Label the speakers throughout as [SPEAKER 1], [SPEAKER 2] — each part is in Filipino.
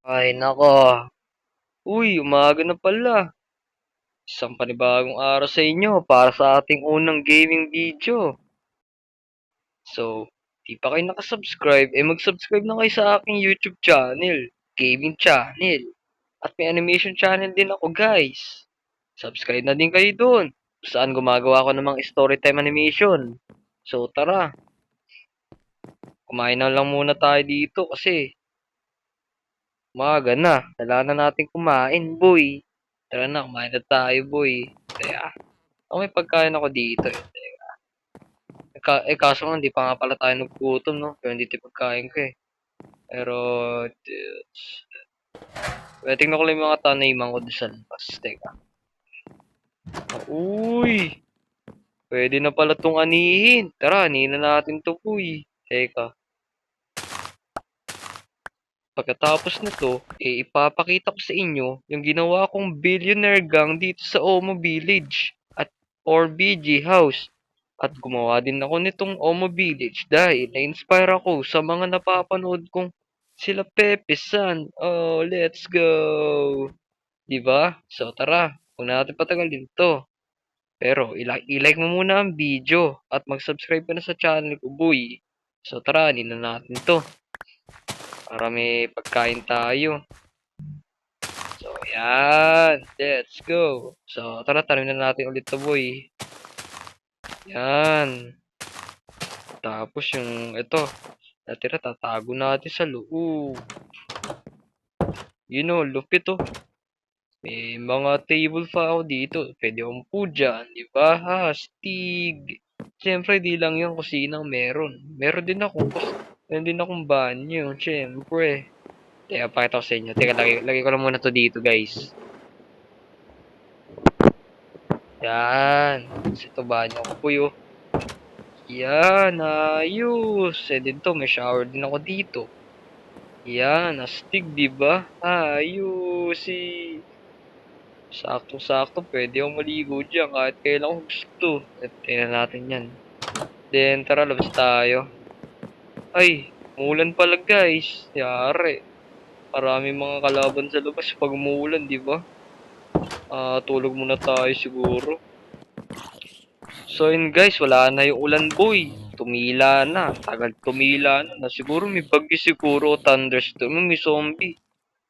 [SPEAKER 1] Ay nako. Uy, umaga na pala. Isang panibagong araw sa inyo para sa ating unang gaming video. So, di pa kayo nakasubscribe, mag-subscribe na kayo sa aking YouTube channel, gaming channel. At may animation channel din ako guys. Subscribe na din kayo dun. Saan gumagawa ko ng mga storytime animation. So tara, kumain na lang muna tayo dito kasi umaga na. Kailangan na natin kumain, boy. Tara na, kumain na tayo, boy. Kaya, may pagkain ako dito. Kaso nga, hindi pa nga pala tayo naggutom, no? Pero hindi ito pagkain ko, eh. Pero, tingnan ko lang yung mga tanayman ko doon sa labas. Teka. Uy! Pwede na pala itong anihin. Tara, anihin na natin to, boy. Teka. Pagkatapos nito, ipapakita ko sa inyo yung ginawa kong billionaire gang dito sa Omo Village at BG House. At gumawa din ako nitong Omo Village dahil na-inspire ako sa mga napapanood kong sila Pepe San. Oh, let's go! Diba? So tara, huwag natin patagalin to. Pero i-like mo muna ang video at mag-subscribe ka na sa channel ko, boy. So tara, na natin to. Para may pagkain tayo. So, yan. Let's go. So, tara, tanim na natin ulit to, boy. Yan. Tapos yung, ito. Natira, tatago natin sa loob. You know, lupit oh. May mga table pa ako dito. Pwede akong po dyan. Diba? Hastig. Siyempre, di lang yung kusinang meron. Meron din akong banyo. Siyempre. Teka, pakita ko sa inyo. Teka, lagay ko lang muna to dito, guys. Yan. Kasi ito banyo ko po yun. Yan, ayos. Din to, may shower din ako dito. Yan, astig, diba? Ayos. Sakto-sakto, pwede akong maligo dyan kahit kailan ko gusto. Tingnan natin yan. Then, tara, labas tayo. Ay, umulan pala, guys. Yari. Marami mga kalaban sa labas pag umuulan, di ba? Tulog muna tayo siguro. So yun guys, wala na yung ulan, boy. Tumila na. Tagal tumila na. Siguro may bagyo siguro o thunderstorm. May zombie.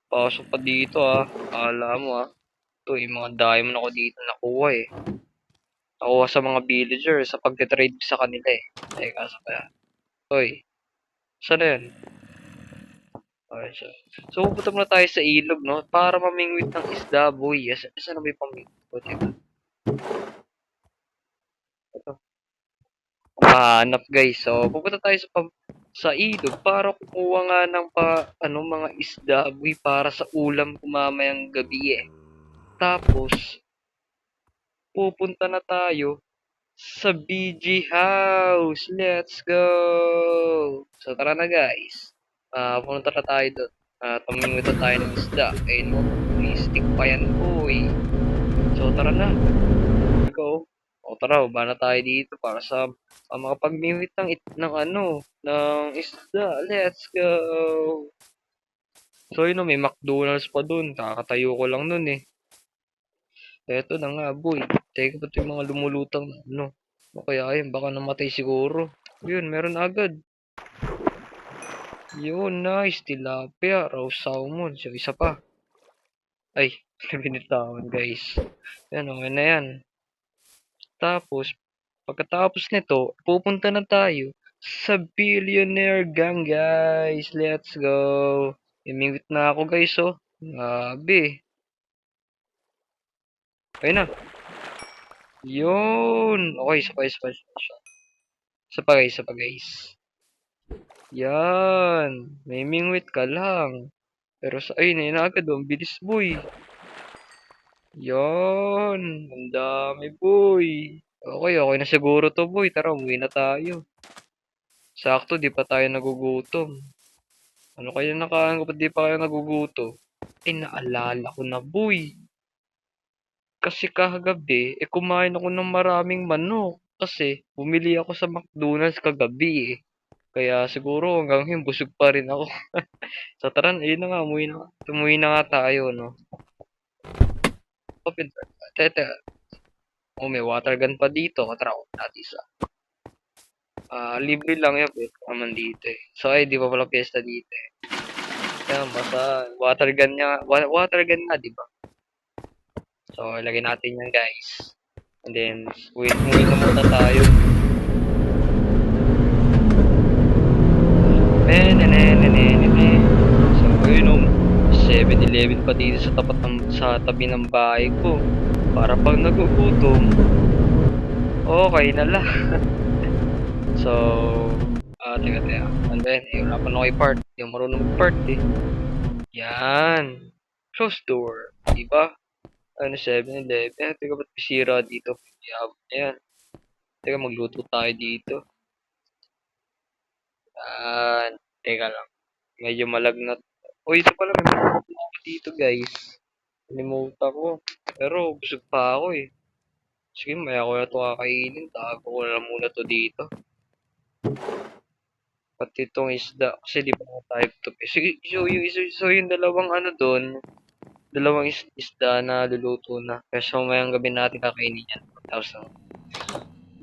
[SPEAKER 1] Pasok pa dito Akala mo Ito, yung mga diamond ako dito nakuha eh. Nakuha sa mga villager sa pagte-trade sa kanila eh. Teka, sa kaya. Hoy, saan na yun? Okay, so pupunta muna tayo sa ilog, no? Para mamingwit ng isda, boy. Saan na may pamingwit? O, teka. Ito. Hanap, guys. So, pupunta tayo sa ilog para kumuha nga ng mga isda, boy, para sa ulam kumamayang gabi eh. Tapos, pupunta na tayo sa BG House. Let's go! So, tara na guys. Pumunta na tayo doon. Tumingin na tayo ng isda. Ayun mo, may stick pa yan, boy. So, tara na. Let's go. O, tara, ba na tayo dito para sa makapag-mimit ng isda. Let's go! So, yun o, may McDonald's pa dun. Kakatayo ko lang nun eh. Eto na nga, boy. Teka, ba't yung mga lumulutang na ano? O kaya yun, baka namatay siguro. Yun, meron agad. Yun, nice. Tilapia, raw salmon. So, isa pa. Ay, binitawan, guys. Yan, okay na yan. Tapos, pagkatapos nito, pupunta na tayo sa Billionaire Gang, guys. Let's go. Imingwit na ako, guys, oh. Grabe. Ayun na. Yun. Okay, isa pa, guys. Yan. May mingwit ka lang. Pero sa, ayun, ayun na agad, oh. Ang bilis, boy. Yan. Ang dami, boy. Okay, okay na siguro to, boy. Tara, umuwi na tayo. Sakto, di pa tayo nagugutom. Ano kaya nakain ko pa di pa kayo nagugutom? Eh, naalala ko na, boy. Kasi kagabi, kumain ako ng maraming manok. Kasi, bumili ako sa McDonald's kagabi, eh. Kaya siguro hanggang ngayon busog pa rin ako. Sa taran, ayun na nga, umuwi na nga tayo, no? Open, tete. Oh, may water gun pa dito. Tara, natin isa. Libre lang yun, pwede naman dito eh. So, ay, di pa pala piyesta dito eh. Yan, basta water gun nga, di ba? So, ilagay natin yan, guys. And then, wait na muna tayo. So, yun o, 7-Eleven pa dito sa tabi ng bahay ko. Para pag nagugutom, okay na lang. So, teka. Ano ba yan? Wala pa na kayo part. Yung marunong mag-part eh. Yan. Close door. Diba? Ano, 7-Eleven. Teka, ba't pisira dito? Yan. Teka, magluto tayo dito. Yan. Teka lang. Medyo malagnat. O, ito pala. May magluto ako dito, guys. Nalimutan ko. Pero, busog pa ako eh. Sige, maya ko na ito kakainin. Tago ko na muna to dito. Pati itong isda. Kasi di ba na type to. Sige, so yung dalawang ano doon, dalawang isda na luluto na. Kaya mayang gabi natin kakainin yan. Tapos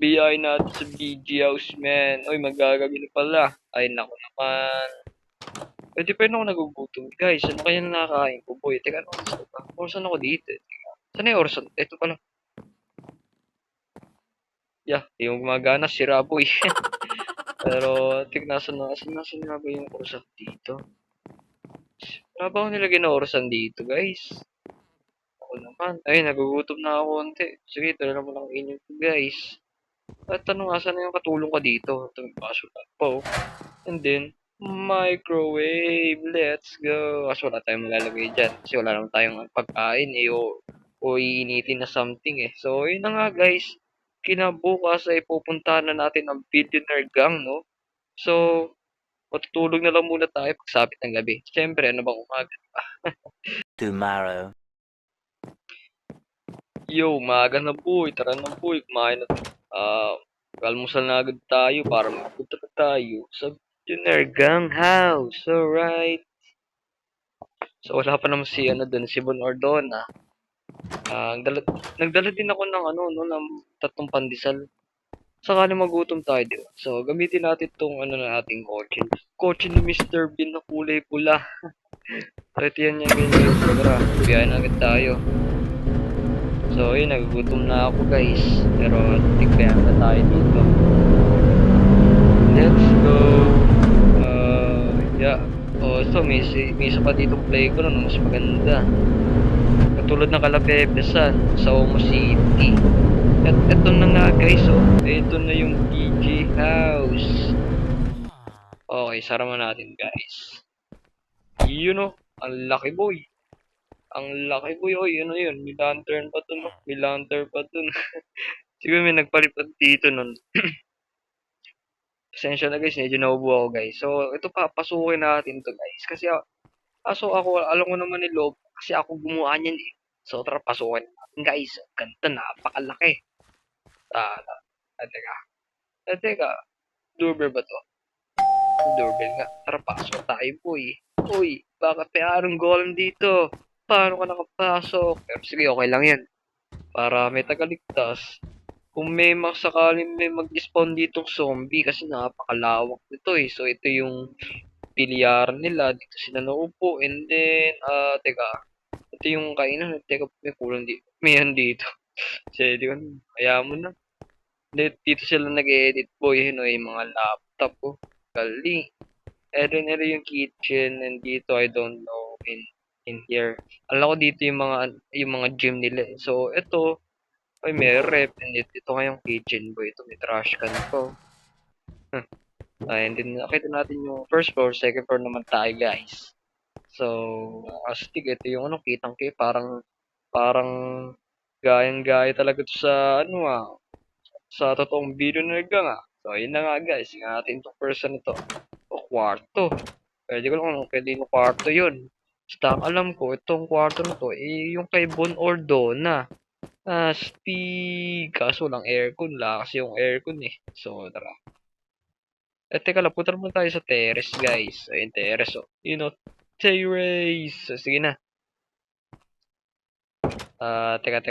[SPEAKER 1] biyay natin sa BG House, man. Uy, magagabi na pala. Ay, naku naman. Pwede pa rin ako nagugutom. Guys, ano kaya nakakain ko, boy? Teka, ano oras ko ba? Orasan ako dito. Teka. Saan yung orasan? Ito pala. Yeah, di mo gumagana. Sira, boy. Pero, tignasan na ba yung orasan dito? Wala ba ako nilagay na orasan dito, guys? Ako naman. Ay, nagugutom na ako konti. Sige, tala na mo lang inyo ko, guys. At tanong nga, saan na yung katulong ka dito? Ito yung basulat po. And then, microwave. Let's go. Kasi wala tayong malalagay dyan. Kasi wala naman tayong pagkain eh. O iinitin na something eh. So, yun na nga, guys. Kinabukas ay pupuntahan na natin ang Billionaire Gang, no? So, matutulog na lang muna tayo pagsapit ng gabi. Siyempre, ano bang umaga?
[SPEAKER 2] Tomorrow.
[SPEAKER 1] Yo, umaga na boy. Tara na boy. Kumain na. Almusal na agad tayo para magpunta na tayo sa Billionaire Gang House. Alright. So, wala pa naman si, si Bon Ordona. Nagdala din ako ng, ng tatlong pandesal. Sakali magutom tayo, di ba? So, gamitin natin itong, na ating kotse. Kotse ni Mr. Bean na kulay pula. So, ito yan ganyan. Tara, biyahin agad tayo. So, yun, nagugutom na ako, guys. Pero, tigbayan na tayo dito. Let's go. Yeah. So, may isa pa dito play ko na, mas maganda. Katulad ng Kalabebesan sa Omo City. At eto na nga guys, ito na yung BG House. Okay, sara mo natin guys. Yun ang laki boy. Ang laki, boy. Oy, ano yun? May lantern pa dun, no? May lantern pa dun. Siguro may nagpalipad dito nun. Pasensya na guys, medyo naubo ako guys. So, ito papasukin natin to guys. Kasi, kaso ako, alam ko naman ni Loob, kasi ako gumawa niyan eh. So, tara, pasukin natin guys. Ganda, napakalaki. Teka. Teka, doorbell ba to? Doorbell nga. Tara, pasok tayo, boy. Uy, bakit may arong golem dito? Paano ka nakapasok? Pero sige, okay lang yan. Para may tagaligtas. Kung may masakaling may mag-spawn ditong zombie kasi napakalawak nito eh. So, ito yung pilyaran nila. Dito sila naupo. And then, teka. Ito yung kainan. Teka, may kulang dito. May yan dito. Kasi, di ko, kaya mo na. Dito sila nag-edit boy. Yun o, yung mga laptop ko. Galing. Ito yung kitchen. And dito, I don't know. In here. Alam ko dito yung mga gym nila. Eh. So, ito, ay, may rep. And ito nga yung kitchen boy. Ito may trash can to. And then nakita natin yung first floor, second floor naman tayo guys. So, astig. Ito yung ano, parang gayang-gaya talaga to sa sa totoong video na nga. So, ayun na nga guys. Yung ating itong person ito. O, kwarto. Pwede ko lang kung pwede yung kwarto yun. Basta ang alam ko, itong kwarto na to, yung kay Bon Ordona. Astig. Kaso lang aircon. Lakas yung aircon eh. So, tara. Teka lang. Punta naman tayo sa terrace, guys. Ayun, terrace. Oh. You know, terrace. So, sige na. Teka.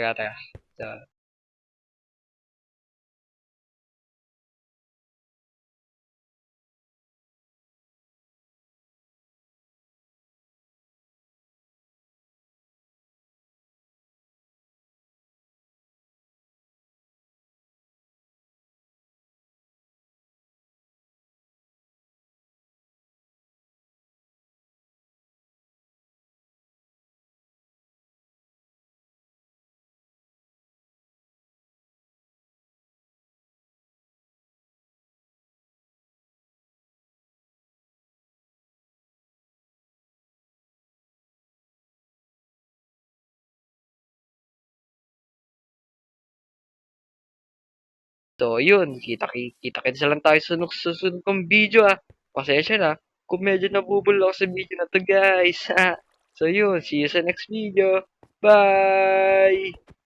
[SPEAKER 1] So, yun. Kita lang tayo sa susunod kong video, ah. Pasensya na. Kung medyo nabubulol ako sa video na to, guys. So, yun. See you sa next video. Bye!